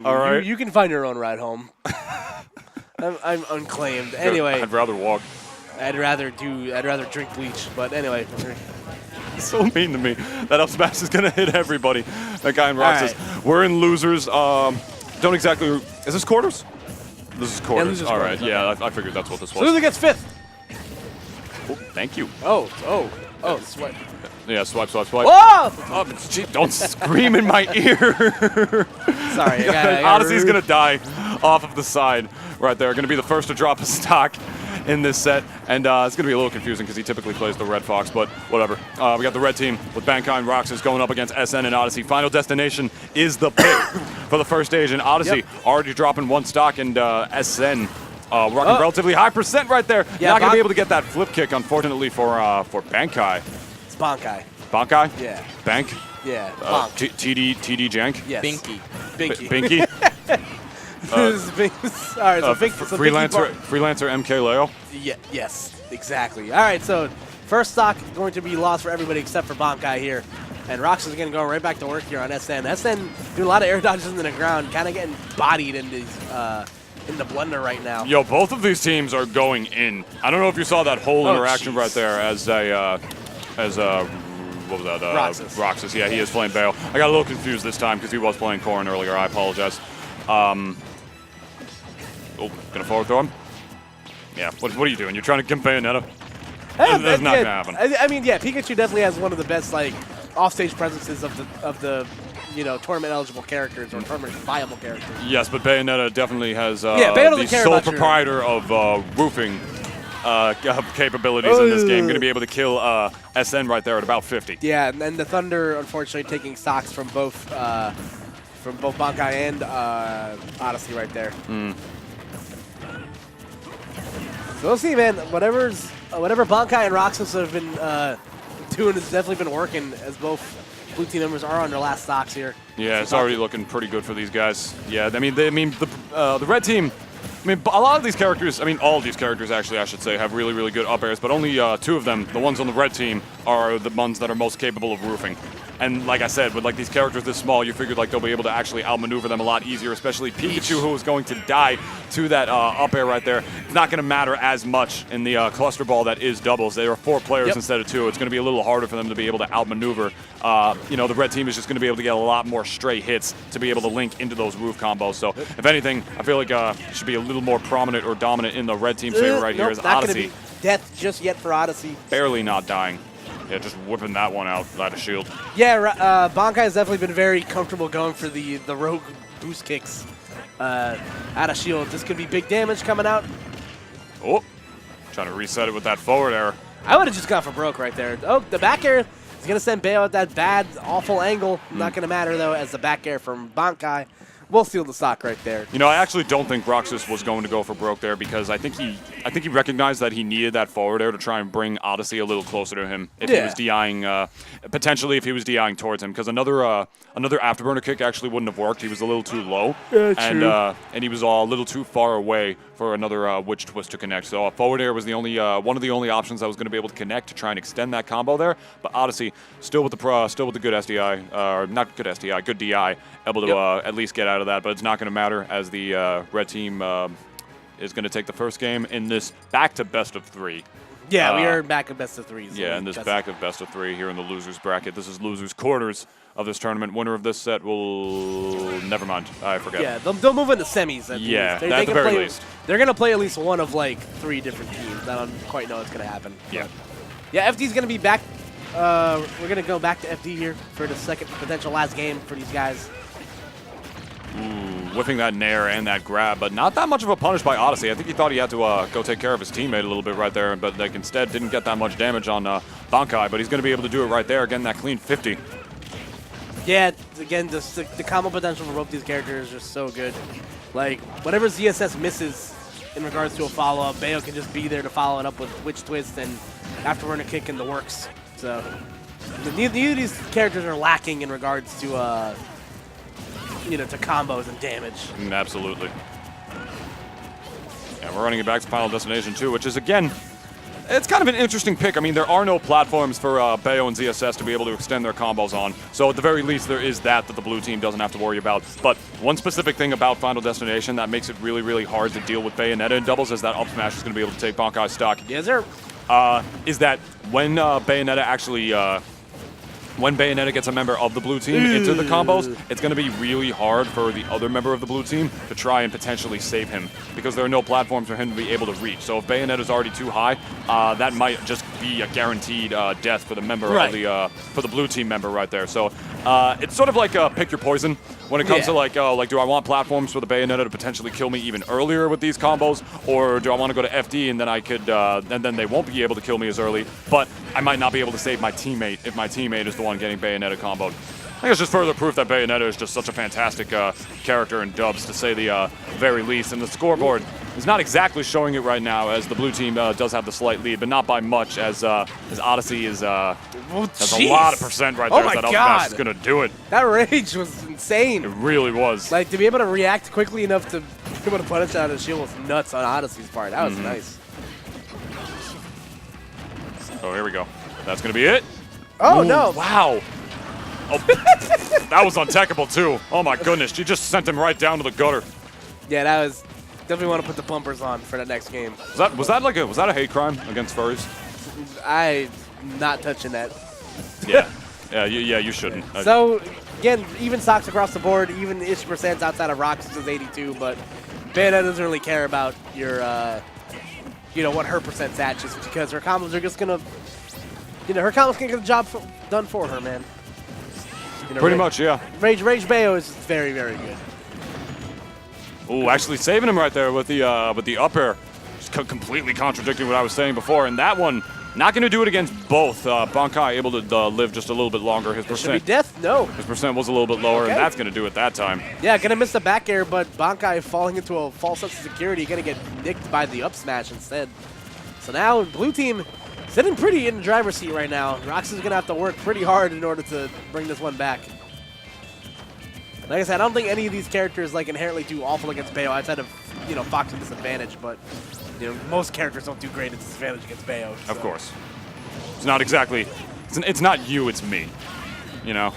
All right. You can find your own ride home. I'm unclaimed. Anyway. I'd rather walk. I'd rather drink bleach, but anyway. So mean to me. That up smash is gonna hit everybody. That guy in Roxas. Right. We're in losers. Don't exactly. Is this quarters? This is quarters. Yeah, All right. quarters, Yeah, I figured that's what this was. Loser gets 5th. Oh, thank you. Oh, sweat. Yeah, swipe. Whoa! Oh, gee, don't scream in my ear. Sorry, Odyssey's gonna die off of the side right there. Gonna be the first to drop a stock in this set, and it's going to be a little confusing because he typically plays the Red Fox, but whatever. We got the red team with Bankai and Roxas going up against SN and Odyssey. Final destination is the pick for the first stage, and Odyssey already dropping 1 stock, and SN rocking relatively high percent right there. Yeah, not going to be able to get that flip kick, unfortunately, for Bankai. It's Bankai. Bankai? Yeah. Bank? Yeah. TD Jank? Yes. Binky. Binky? All right, so freelancer MK Leo? Yeah, yes, exactly. All right, so first stock is going to be lost for everybody except for Bankai here. And Roxas is going to go right back to work here on SN. SN doing a lot of air dodges into the ground, kind of getting bodied in the blender right now. Yo, both of these teams are going in. I don't know if you saw that whole interaction right there as what was that? Roxas. Roxas, yeah, he is playing Bale. I got a little confused this time because he was playing Corrin earlier. I apologize. Gonna forward throw him? Yeah, what are you doing? You're trying to gimp Bayonetta? That's not gonna happen. I mean, yeah, Pikachu definitely has one of the best like offstage presences of the tournament eligible characters or tournament viable characters. Yes, but Bayonetta definitely has the sole proprietor of roofing capabilities in this game. Going to be able to kill SN right there at about 50. Yeah, and then the Thunder unfortunately taking stocks from both Bankai and Odyssey right there. So we'll see, man. Whatever Bankai and Roxas have been doing has definitely been working, as both blue team members are on their last stocks here. Yeah, it's already looking pretty good for these guys. Yeah, I mean the red team. I mean, a lot of these characters, I mean, all of these characters, actually, I should say, have really, really good up airs, but only 2 of them, the ones on the red team, are the ones that are most capable of roofing. And like I said, with like these characters this small, you figured like they'll be able to actually outmaneuver them a lot easier, especially Pikachu, who is going to die to that up air right there. It's not going to matter as much in the cluster ball that is doubles. There are 4 players instead of 2. It's going to be a little harder for them to be able to outmaneuver. The red team is just going to be able to get a lot more stray hits to be able to link into those roof combos. So if anything, I feel like it should be a little more prominent or dominant in the red team's favor right here is Odyssey. Not going to be death just yet for Odyssey. Barely not dying. Yeah, just whipping that one out of shield. Yeah, Bankai has definitely been very comfortable going for the rogue boost kicks out of shield. This could be big damage coming out. Oh, trying to reset it with that forward air. I would have just gone for broke right there. Oh, the back air is going to send Bale at that bad, awful angle. Not going to matter, though, as the back air from Bankai will seal the stock right there. You know, I actually don't think Roxas was going to go for broke there because I think he recognized that he needed that forward air to try and bring Odyssey a little closer to him if he was DIing, potentially if he was DIing towards him, because another afterburner kick actually wouldn't have worked. He was a little too low, and he was a little too far away for another witch twist to connect. So forward air was the only one of the only options that was going to be able to connect to try and extend that combo there. But Odyssey still with the good SDI, or not good SDI, good DI, able to at least get out of that. But it's not going to matter as the red team is going to take the first game in this back to best of 3. Yeah, we are back of best of 3s. So yeah, in this back of best of 3 here in the losers bracket. This is losers quarters of this tournament. Winner of this set will... Never mind. I forget. Yeah, they'll move into semis. At the very least. They're going to play at least one of, like, 3 different teams. I don't quite know what's going to happen. Yeah. Yeah, FD's going to be back. We're going to go back to FD here for the second potential last game for these guys. Whipping that nair and that grab, but not that much of a punish by Odyssey. I think he thought he had to go take care of his teammate a little bit right there, but like instead didn't get that much damage on Bankai, but he's going to be able to do it right there, getting that clean 50. Yeah, again, the combo potential for both these characters is just so good. Like, whatever ZSS misses in regards to a follow-up, Bayo can just be there to follow it up with Witch Twist and afterburner kick in the works. So, neither of these characters are lacking in regards to to combos and damage. Absolutely. Yeah, we're running it back to Final Destination 2, which is, again, it's kind of an interesting pick. I mean, there are no platforms for Bayo and ZSS to be able to extend their combos on. So at the very least, there is that the blue team doesn't have to worry about. But one specific thing about Final Destination that makes it really, really hard to deal with Bayonetta in doubles is that up smash is going to be able to take Bankai's stock. Yes, sir. Is that when Bayonetta actually... when Bayonetta gets a member of the blue team into the combos, it's going to be really hard for the other member of the blue team to try and potentially save him because there are no platforms for him to be able to reach. So if Bayonetta's already too high, that might just be a guaranteed death for the member of the for the blue team member right there. So it's sort of like pick your poison when it comes to like do I want platforms for the Bayonetta to potentially kill me even earlier with these combos, or do I want to go to FD and then I could and then they won't be able to kill me as early, but I might not be able to save my teammate if my teammate is the one getting Bayonetta comboed. I think it's just further proof that Bayonetta is just such a fantastic character in dubs, to say the very least. And the scoreboard is not exactly showing it right now, as the blue team does have the slight lead, but not by much, as Odyssey is that's a lot of percent right there. Oh my that up God. smash is going to do it. That rage was insane. It really was. Like, to be able to react quickly enough to be able to punish out of the shield was nuts on Odyssey's part. That was nice. Oh, here we go. That's going to be it. Oh, Ooh, no. Wow. Oh, that was untechable, too. Oh, my goodness. She just sent him right down to the gutter. Yeah, that was... Definitely want to put the bumpers on for the next game. Was that a hate crime against furries? I'm not touching that. Yeah. Yeah, you shouldn't. So, again, even stocks across the board, even ish percents outside of Roxas is 82, but Bayonetta doesn't really care about your, what her percent's at, just because her combos are just going to, her combos can get the job done for her, man. Pretty much, yeah. Rage Bayo is very, very good. Ooh, actually saving him right there with the up air. Just completely contradicting what I was saying before. And that one, not going to do it against both. Bankai able to live just a little bit longer. His percent. Should be death? No. His percent was a little bit lower, and that's going to do it that time. Yeah, going to miss the back air, but Bankai falling into a false sense of security, going to get nicked by the up smash instead. So now, blue team sitting pretty in the driver's seat right now. Roxas is going to have to work pretty hard in order to bring this one back. Like I said, I don't think any of these characters inherently do awful against Bayo outside of, Fox and disadvantage, but most characters don't do great at disadvantage against Bayo. So. Of course. It's not exactly it's not you, it's me. Yeah.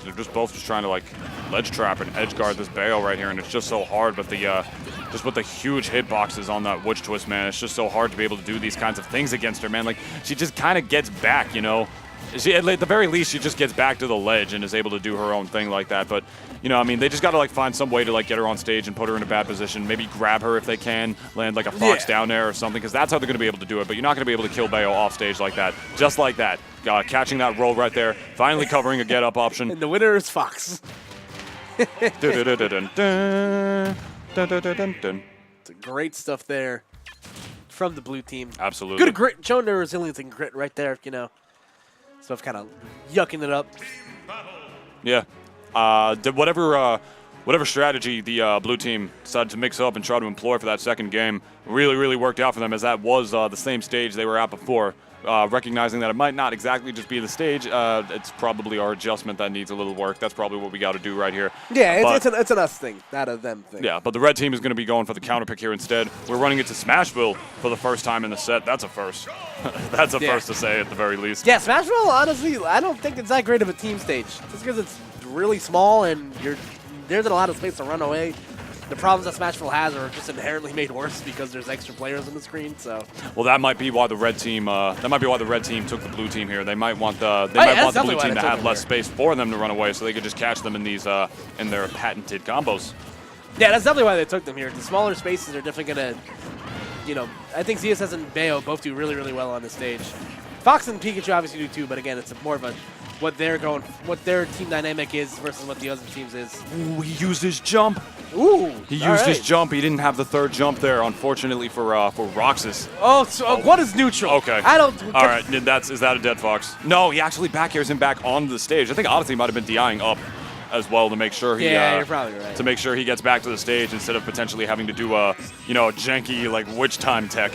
They're just both trying to ledge trap and edge guard this Bayo right here, and it's just so hard, but just with the huge hitboxes on that witch twist, man, it's just so hard to be able to do these kinds of things against her, man. She just kind of gets back, She, at the very least, she just gets back to the ledge and is able to do her own thing like that. But, they just got to find some way to get her on stage and put her in a bad position. Maybe grab her if they can, land a fox down there or something, because that's how they're going to be able to do it. But you're not going to be able to kill Bayo off stage like that, just like that. Catching that roll right there, finally covering a get up option. And the winner is Fox. Great stuff there from the blue team. Absolutely. Good grit, showing their resilience and grit right there, Stuff kind of yucking it up. Yeah. Whatever strategy the blue team decided to mix up and try to employ for that second game really, really worked out for them, as that was the same stage they were at before. Recognizing that it might not exactly just be the stage, it's probably our adjustment that needs a little work. That's probably what we got to do right here. Yeah, it's an us thing, not a them thing. Yeah, but the red team is going to be going for the counter pick here instead. We're running into Smashville for the first time in the set. That's a first. That's a first to say at the very least. Yeah, Smashville, honestly, I don't think it's that great of a team stage. Just because it's really small and there's a lot of space to run away. The problems that Smashville has are just inherently made worse because there's extra players on the screen. So, well, that might be why the red team. That might be why the red team took the blue team here. They might want the blue team to have less space for them to run away, so they could just catch them in these in their patented combos. Yeah, that's definitely why they took them here. The smaller spaces are definitely gonna, I think ZSS and Bayo both do really, really well on this stage. Fox and Pikachu obviously do too, but again, it's more of what their team dynamic is versus what the other teams is. Ooh, he used his jump. Ooh, he used his jump. He didn't have the third jump there, unfortunately for Roxas. Oh, so what is neutral? Okay. I don't. All right, is that a dead fox? No, he actually back airs him back onto the stage. I think Odyssey might have been DIing up as well to make sure he. Yeah, you're probably right. To make sure he gets back to the stage instead of potentially having to do a janky witch time tech,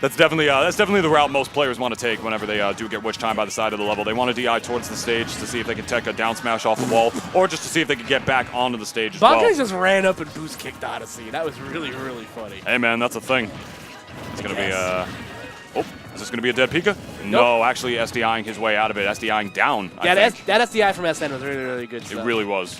That's definitely the route most players want to take whenever they do get witch time by the side of the level. They want to DI towards the stage to see if they can tech a down smash off the wall, or just to see if they can get back onto the stage as Bankai well. just ran up and boost kicked Odyssey. That was really, really funny. Hey man, that's a thing. It's gonna be oh, is this gonna be a dead Pika? Nope. No, actually SDIing his way out of it. SDIing down. Yeah, I think. that SDI from SN was really, really good stuff. It really was.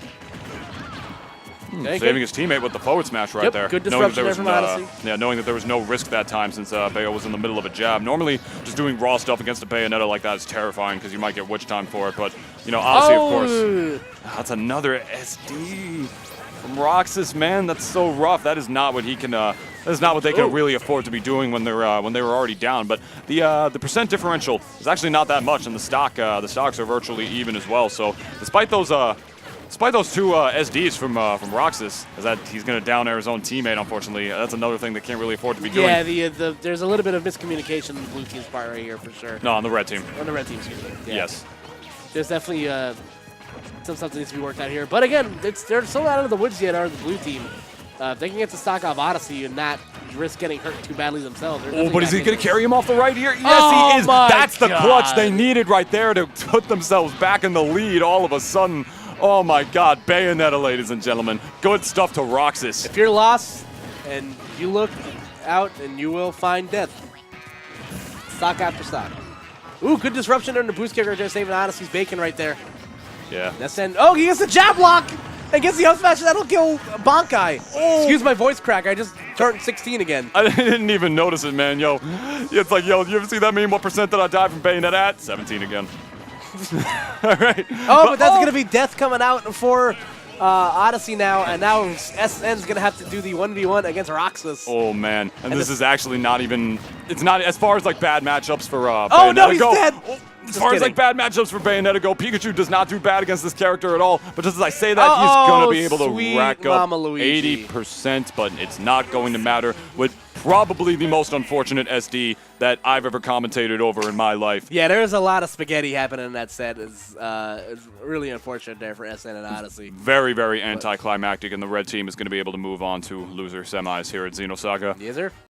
Okay, Saving good. his teammate with the forward smash right Yep, there. good Knowing that disruption there from Odyssey. yeah, knowing that there was no risk that time since Bayo was in the middle of a jab. Normally, just doing raw stuff against a Bayonetta like that is terrifying because you might get witch time for it. But, you know, Odyssey, of course. That's another SD from Roxas, man. That's so rough. That is not what he can. That is not what they can really afford to be doing when they were already down. But the percent differential is actually not that much, and the stocks are virtually even as well. So despite those two SDs from Roxas, is that he's going to down air his own teammate, unfortunately. That's another thing they can't really afford to be doing. Yeah, there's a little bit of miscommunication on the blue team's part right here for sure. No, on the red team. On the red team, excuse me. Yeah. Yes. There's definitely something needs to be worked out here. But again, they're still not out of the woods yet, are the blue team. If they can get the stock off Odyssey and not risk getting hurt too badly themselves. Oh, but is he going to carry him off the right here? Yes, Oh he is. my That's the God. clutch they needed right there to put themselves back in the lead all of a sudden. Oh my God, Bayonetta, ladies and gentlemen. Good stuff to Roxas. If you're lost and you look out and you will find death. Stock after stock. Ooh, good disruption under the boost kick right there, saving Odyssey's bacon right there. Yeah. Oh, he gets the jab block and gets the up smash. That'll kill Bankai. Oh. Excuse my voice crack. I just turned 16 again. I didn't even notice it, man. Yo, it's like, yo, you ever see that meme? What percent did I die from Bayonetta at? 17 again. All right. Oh, but that's going to be death coming out for Odyssey now, and now SN's going to have to do the 1v1 against Roxas. Oh, man. And this is actually not even, it's not, as far as like bad matchups for Bayonetta Oh, no, he's go. dead. As far as like bad matchups for Bayonetta go, Pikachu does not do bad against this character at all. But just as I say that, he's going to be able to rack up Mama Luigi. 80%, but it's not going to matter with probably the most unfortunate SD that I've ever commentated over in my life. Yeah, there's a lot of spaghetti happening in that set. It's really unfortunate there for SN and Odyssey. Very, very anticlimactic, and the red team is going to be able to move on to loser semis here at XenoSaga. Yes, sir.